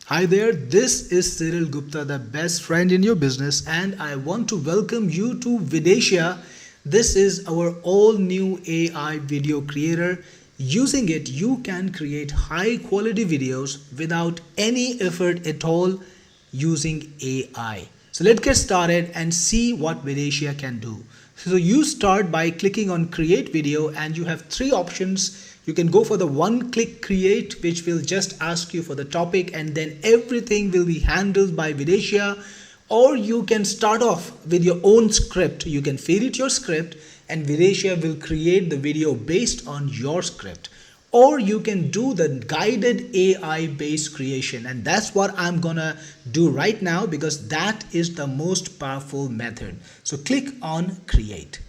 Hi there, this is Cyril Gupta, the best friend in your business, and I want to welcome you to Vidatia. This is our all new AI video creator. Using it, you can create high quality videos without any effort at all using AI. So let's get started and see what Vidatia can do. So you start by clicking on create video and you have three options. You can go for the one click create, which will just ask you for the topic and then everything will be handled by Vidatia. Or you can start off with your own script. You can feed it your script and Vidatia will create the video based on your script. Or you can do the guided AI based creation, and that's what I'm gonna do right now because that is the most powerful method. So click on create.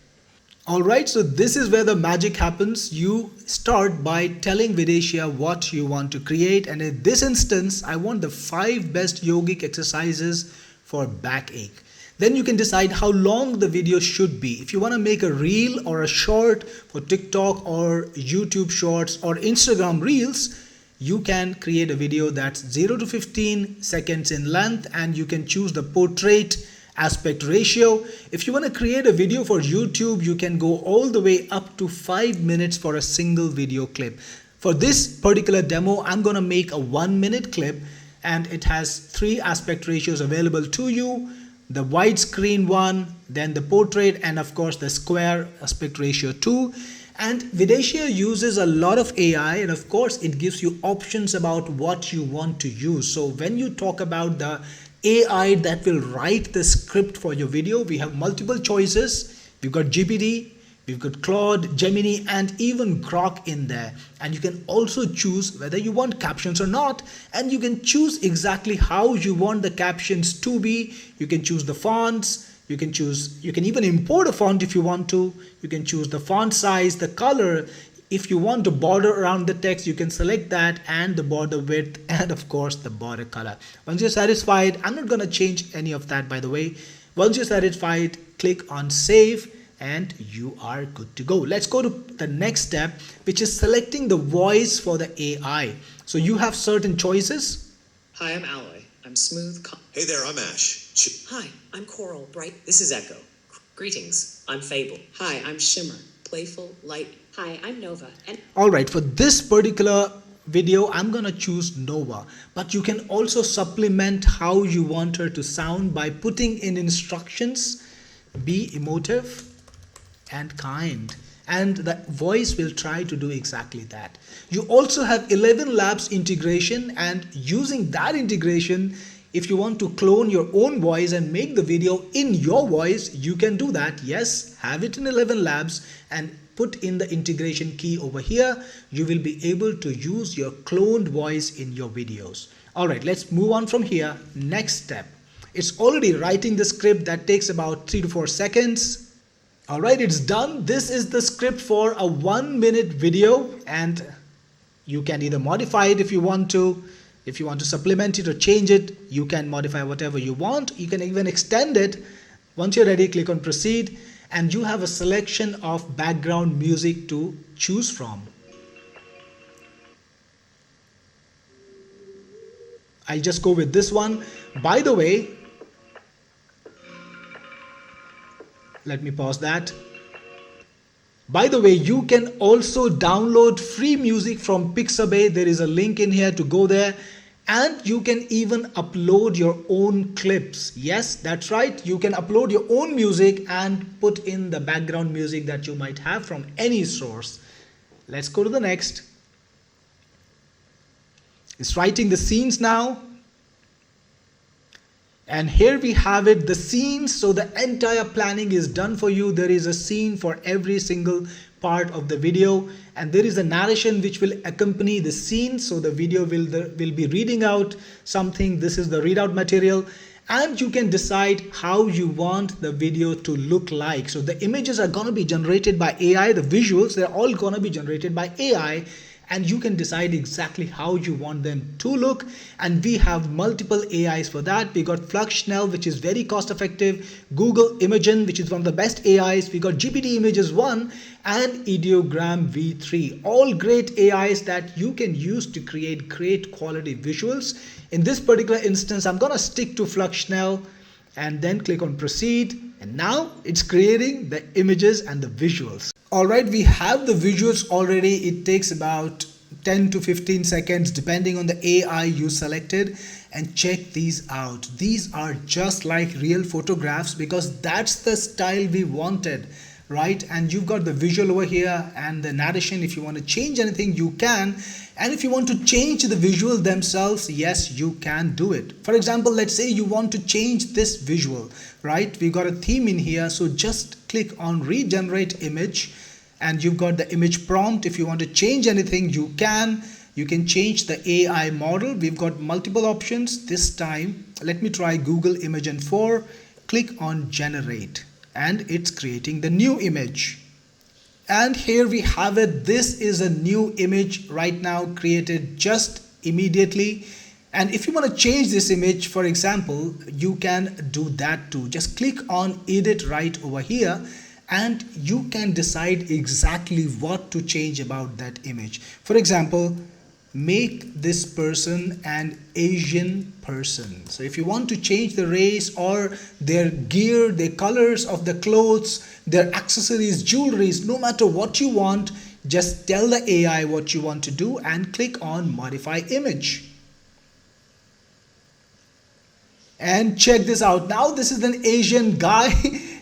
Alright, so this is where the magic happens. You start by telling Vidatia what you want to create, and in this instance I want the 5 best yogic exercises for backache. Then you can decide how long the video should be. If you want to make a reel or a short for TikTok or YouTube shorts or Instagram reels, you can create a video that's 0 to 15 seconds in length and you can choose the portrait aspect ratio. If you want to create a video for YouTube, you can go all the way up to 5 minutes for a single video clip. For this particular demo, I'm going to make a 1-minute clip and it has 3 aspect ratios available to you. The widescreen one, then the portrait, and of course the square aspect ratio 2. And Vidatia uses a lot of AI, and of course it gives you options about what you want to use. So when you talk about the AI that will write the script for your video, we have multiple choices. We've got GPT, we've got Claude, Gemini, and even Grok in there. And you can also choose whether you want captions or not. And you can choose exactly how you want the captions to be. You can choose the fonts. You can even import a font if you want to. You can choose the font size, the color. If you want to border around the text, you can select that, and the border width, and of course the border color. Once you're satisfied, I'm not going to change any of that, by the way. Once you're satisfied, click on save. And you are good to go. Let's go to the next step, which is selecting the voice for the AI. So you have certain choices. Hi, I'm Alloy. I'm smooth. Hey there, I'm Ash. Hi, I'm Coral. Bright. This is Echo. Greetings. I'm Fable. Hi, I'm Shimmer. Playful, light. Hi, I'm Nova. And all right, for this particular video, I'm gonna choose Nova, but you can also supplement how you want her to sound by putting in instructions. Be emotive and kind, and the voice will try to do exactly that. You also have 11 labs integration, and using that integration, if you want to clone your own voice and make the video in your voice, you can do that. Yes, have it in 11 labs and put in the integration key over here. You will be able to use your cloned voice in your videos. All right, let's move on from here. Next step, it's already writing the script that takes about 3 to 4 seconds. Alright, it's done. This is the script for a 1-minute video, and you can either modify it if you want to. If you want to supplement it or change it, you can modify whatever you want. You can even extend it. Once you're ready, click on proceed, and you have a selection of background music to choose from. I'll just go with this one. By the way, let me pause that. By the way, you can also download free music from Pixabay. There is a link in here to go there, and you can even upload your own clips. Yes, that's right. You can upload your own music and put in the background music that you might have from any source. Let's go to the next. It's writing the scenes now. And here we have it, the scenes. So the entire planning is done for you. There is a scene for every single part of the video, and there is a narration which will accompany the scene. So the video will be reading out something. This is the readout material, and you can decide how you want the video to look like. So the images are going to be generated by AI. The visuals, they're all going to be generated by AI. and you can decide exactly how you want them to look. And we have multiple AIs for that. We got Fluxnell, which is very cost effective, Google Imagen, which is one of the best AIs, we got GPT Images 1 and Ideogram V3, all great AIs that you can use to create great quality visuals. In this particular instance, I'm gonna stick to Fluxnell and then click on proceed, and now it's creating the images and the visuals. Alright, we have the visuals already. It takes about 10 to 15 seconds depending on the AI you selected, and check these out. These are just like real photographs because that's the style we wanted, right? And you've got the visual over here and the narration. If you want to change anything, you can. And if you want to change the visual themselves, yes, you can do it. For example, let's say you want to change this visual, right? We got a theme in here, so just click on regenerate image and you've got the image prompt. If you want to change anything, you can. You can change the AI model. We've got multiple options. This time, let me try Google Imagen 4. Click on generate and it's creating the new image. And here we have it. This is a new image right now created just immediately. And if you want to change this image, for example, you can do that too. Just click on edit right over here and you can decide exactly what to change about that image. For example, make this person an Asian person. So if you want to change the race or their gear, their colors of the clothes, their accessories, jewelries, no matter what you want, just tell the AI what you want to do and click on modify image. And check this out. Now this is an Asian guy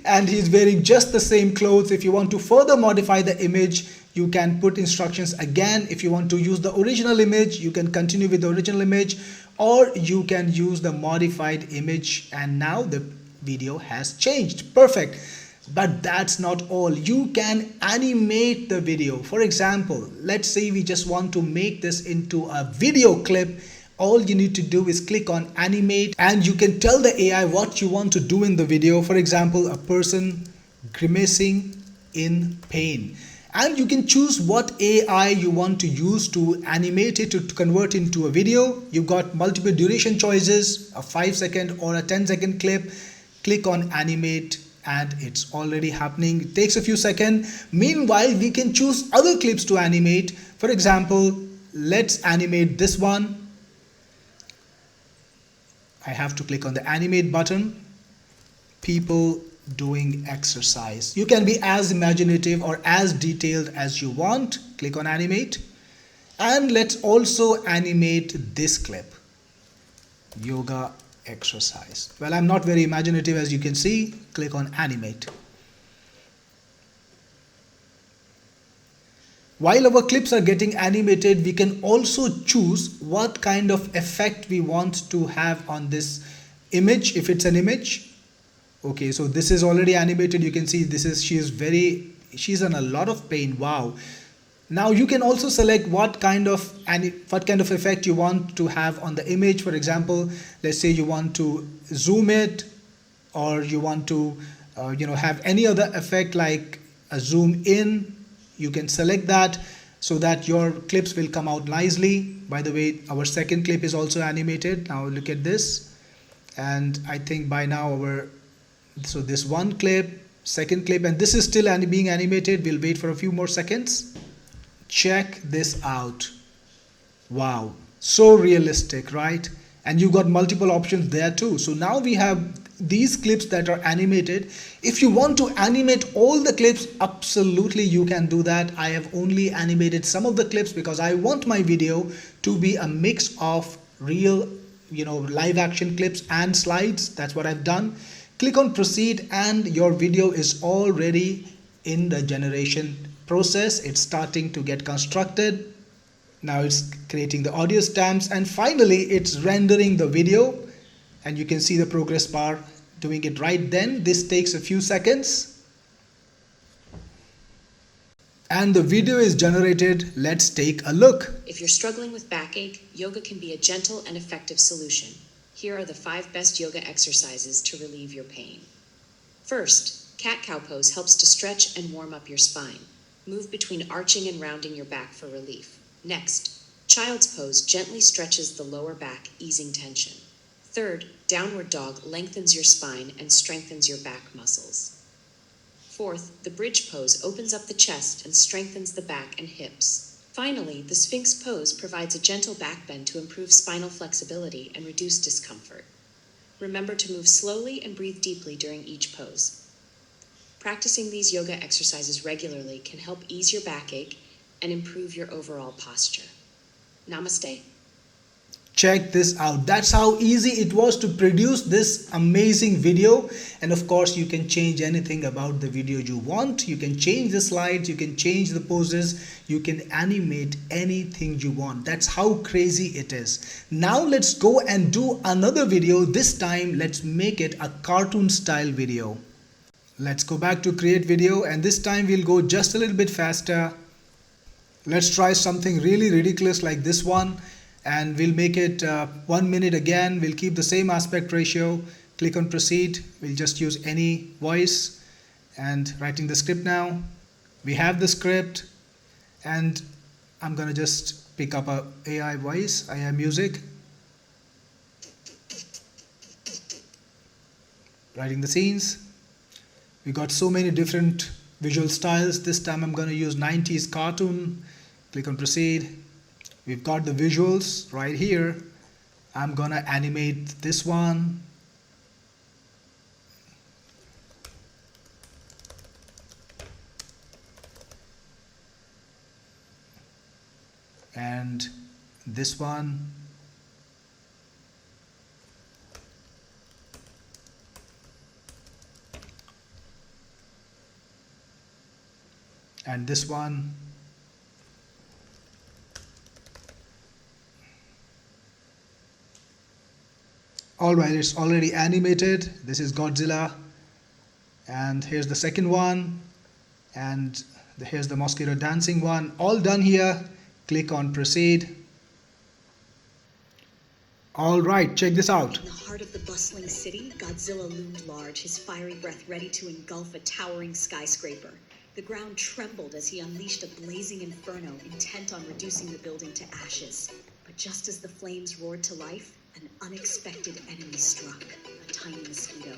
and he's wearing just the same clothes. If you want to further modify the image, you can put instructions again. If you want to use the original image, you can continue with the original image, or you can use the modified image, and now the video has changed. Perfect. But that's not all. You can animate the video. For example, let's say we just want to make this into a video clip. All you need to do is click on animate and you can tell the AI what you want to do in the video. For example, a person grimacing in pain. And you can choose what AI you want to use to animate it, to convert into a video. You've got multiple duration choices, a 5-second or a 10-second clip. Click on animate and it's already happening. It takes a few seconds. Meanwhile, we can choose other clips to animate. For example, let's animate this one. I have to click on the animate button. People doing exercise. You can be as imaginative or as detailed as you want. Click on animate. And let's also animate this clip. Yoga exercise. Well, I'm not very imaginative, as you can see. Click on animate. While our clips are getting animated, we can also choose what kind of effect we want to have on this image, if it's an image. Okay, so this is already animated. You can see this is, she's in a lot of pain. Wow. Now you can also select what kind of effect you want to have on the image. For example, let's say you want to zoom it, or you want to have any other effect like a zoom in. You can select that so that your clips will come out nicely. By the way, our second clip is also animated. Now look at this, and I think by now so this one clip, second clip, and this is still being animated. We'll wait for a few more seconds. Check this out. Wow, so realistic, right? And you got multiple options there too. So now we have these clips that are animated. If you want to animate all the clips, absolutely you can do that. I have only animated some of the clips because I want my video to be a mix of real, live action clips and slides. That's what I've done. Click on proceed and your video is already in the generation process. It's starting to get constructed. Now it's creating the audio stamps, and finally it's rendering the video, and you can see the progress bar doing it right then. This takes a few seconds and the video is generated. Let's take a look. If you're struggling with backache, yoga can be a gentle and effective solution. Here are the 5 best yoga exercises to relieve your pain. First, cat-cow pose helps to stretch and warm up your spine. Move between arching and rounding your back for relief. Next, child's pose gently stretches the lower back, easing tension. Third, downward dog lengthens your spine and strengthens your back muscles. Fourth, the bridge pose opens up the chest and strengthens the back and hips. Finally, the Sphinx pose provides a gentle back bend to improve spinal flexibility and reduce discomfort. Remember to move slowly and breathe deeply during each pose. Practicing these yoga exercises regularly can help ease your backache and improve your overall posture. Namaste. Check this out. That's how easy it was to produce this amazing video. And of course, you can change anything about the video you want. You can change the slides, you can change the poses, you can animate anything you want. That's how crazy it is. Now let's go and do another video. This time, let's make it a cartoon style video. Let's go back to create video, and this time we'll go just a little bit faster. Let's try something really ridiculous like this one. And we'll make it 1 minute again. We'll keep the same aspect ratio. Click on proceed. We'll just use any voice and writing the script now. We have the script, and I'm gonna just pick up a AI voice, AI music. Writing the scenes. We got so many different visual styles. This time I'm gonna use 90s cartoon. Click on proceed. We've got the visuals right here. I'm gonna animate this one. And this one. And this one. Alright, it's already animated. This is Godzilla. And here's the second one. And here's the mosquito dancing one. All done here. Click on proceed. Alright, check this out. In the heart of the bustling city, Godzilla loomed large, his fiery breath ready to engulf a towering skyscraper. The ground trembled as he unleashed a blazing inferno, intent on reducing the building to ashes. But just as the flames roared to life, an unexpected enemy struck, a tiny mosquito.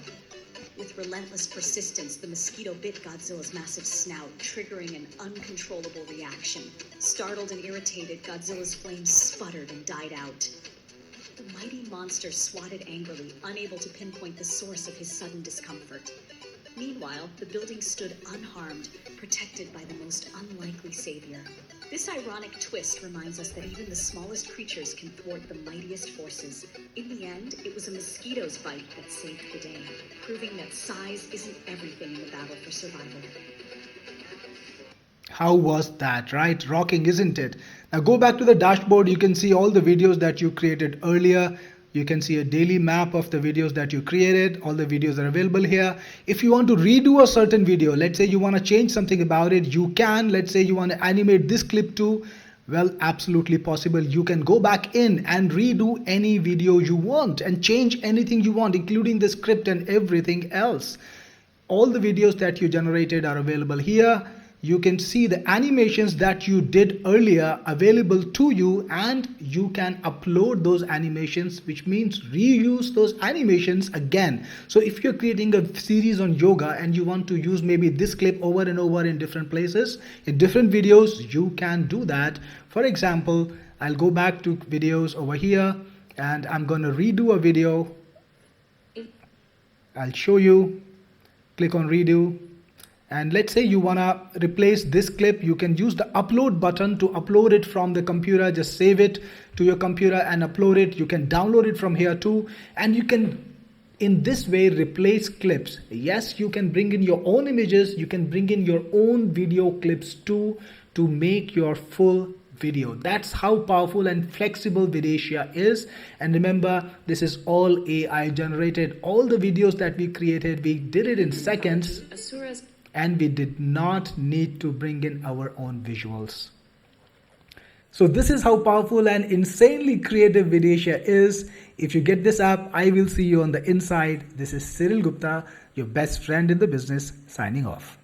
With relentless persistence, the mosquito bit Godzilla's massive snout, triggering an uncontrollable reaction. Startled and irritated, Godzilla's flames sputtered and died out. The mighty monster swatted angrily, unable to pinpoint the source of his sudden discomfort. Meanwhile, the building stood unharmed, protected by the most unlikely savior. This ironic twist reminds us that even the smallest creatures can thwart the mightiest forces. In the end, it was a mosquito's bite that saved the day, proving that size isn't everything in the battle for survival. How was that, right? Rocking, isn't it? Now go back to the dashboard. You can see all the videos that you created earlier. You can see a daily map of the videos that you created. All the videos are available here. If you want to redo a certain video, let's say you want to change something about it, you can. Let's say you want to animate this clip too. Well, absolutely possible. You can go back in and redo any video you want and change anything you want, including the script and everything else. All the videos that you generated are available here. You can see the animations that you did earlier available to you, and you can upload those animations, which means reuse those animations again. So if you're creating a series on yoga and you want to use maybe this clip over and over in different places, in different videos, you can do that. For example, I'll go back to videos over here and I'm going to redo a video. I'll show you. Click on redo. And let's say you want to replace this clip. You can use the upload button to upload it from the computer. Just save it to your computer and upload it. You can download it from here too. And you can, in this way, replace clips. Yes, you can bring in your own images. You can bring in your own video clips too to make your full video. That's how powerful and flexible Vidatia is. And remember, this is all AI generated. All the videos that we created, we did it in seconds. And we did not need to bring in our own visuals. So this is how powerful and insanely creative Vidatia is. If you get this app, I will see you on the inside. This is Cyril Gupta, your best friend in the business, signing off.